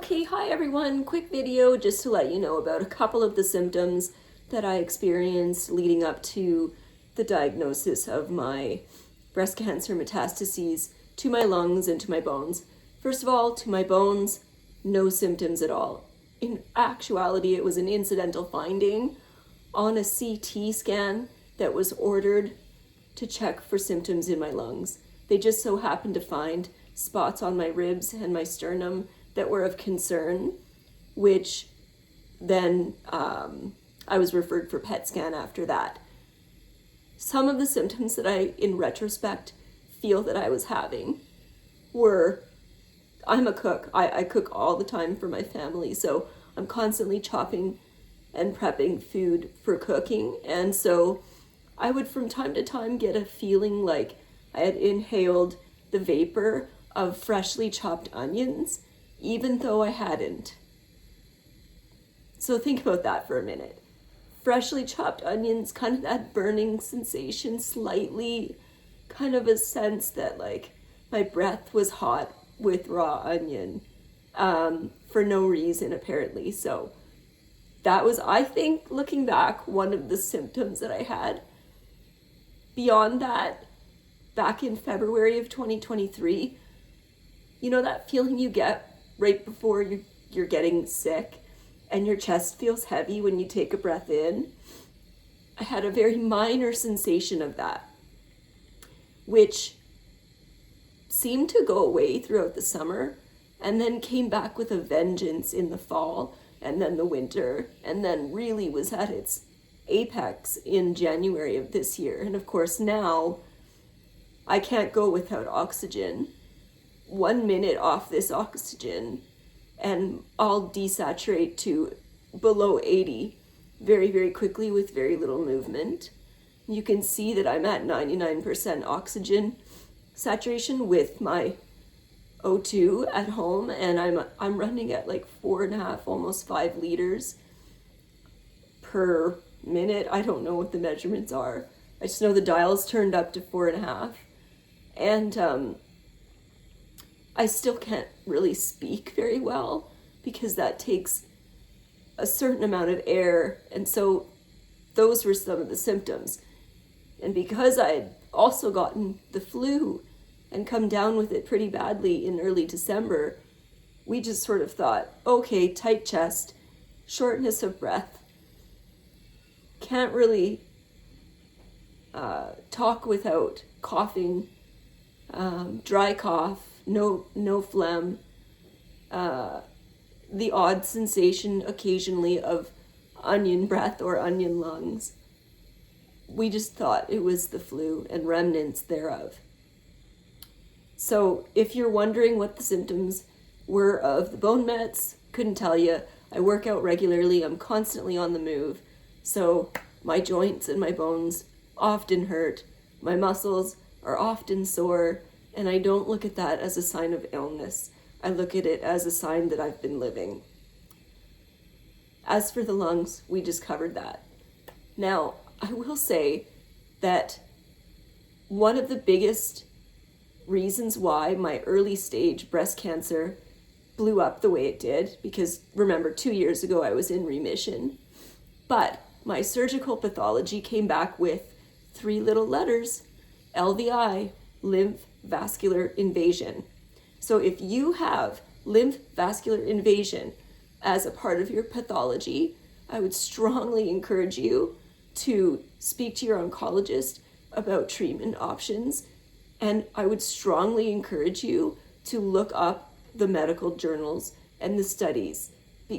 Okay, hi everyone. Quick video just to let you know about a couple of the symptoms that I experienced leading up to the diagnosis of my breast cancer metastases to my lungs and to my bones. First of all, to my bones, no symptoms at all. In actuality, it was an incidental finding on a CT scan that was ordered to check for symptoms in my lungs. They just so happened to find spots on my ribs and my sternum that were of concern, which then I was referred for PET scan after that. Some of the symptoms that I, in retrospect, feel that I was having were, I'm a cook. I cook all the time for my family, so I'm constantly chopping and prepping food for cooking. And so I would from time to time get a feeling like I had inhaled the vapor of freshly chopped onions, even though I hadn't. So think about that for a minute. Freshly chopped onions, kind of that burning sensation, slightly kind of a sense that like my breath was hot with raw onion for no reason apparently. So that was, I think, looking back, one of the symptoms that I had. Beyond that, back in February of 2023, you know that feeling you get right before you're getting sick and your chest feels heavy when you take a breath in? I had a very minor sensation of that, which seemed to go away throughout the summer and then came back with a vengeance in the fall and then the winter, and then really was at its apex in January of this year. And of course now I can't go without oxygen. 1 minute off this oxygen and I'll desaturate to below 80 very, very quickly with very little movement. You can see that I'm at 99% oxygen saturation with my O2 at home, and I'm running at like 4.5, almost 5 liters per minute. I don't know what the measurements are. I just know the dial's turned up to 4.5, and I still can't really speak very well because that takes a certain amount of air, and so those were some of the symptoms. And because I had also gotten the flu and come down with it pretty badly in early December, we just sort of thought, okay, tight chest, shortness of breath, can't really talk without coughing, dry cough, no phlegm, the odd sensation occasionally of onion breath or onion lungs. We just thought it was the flu and remnants thereof. So if you're wondering what the symptoms were of the bone mets, couldn't tell you. I work out regularly. I'm constantly on the move. So my joints and my bones often hurt. My muscles are often sore. And I don't look at that as a sign of illness. I look at it as a sign that I've been living. As for the lungs, we just covered that. Now, I will say that one of the biggest reasons why my early stage breast cancer blew up the way it did, because remember, 2 years ago I was in remission, but my surgical pathology came back with 3 little letters, LVI, lymph-vascular invasion. So if you have lymph-vascular invasion as a part of your pathology, I would strongly encourage you to speak to your oncologist about treatment options. And I would strongly encourage you to look up the medical journals and the studies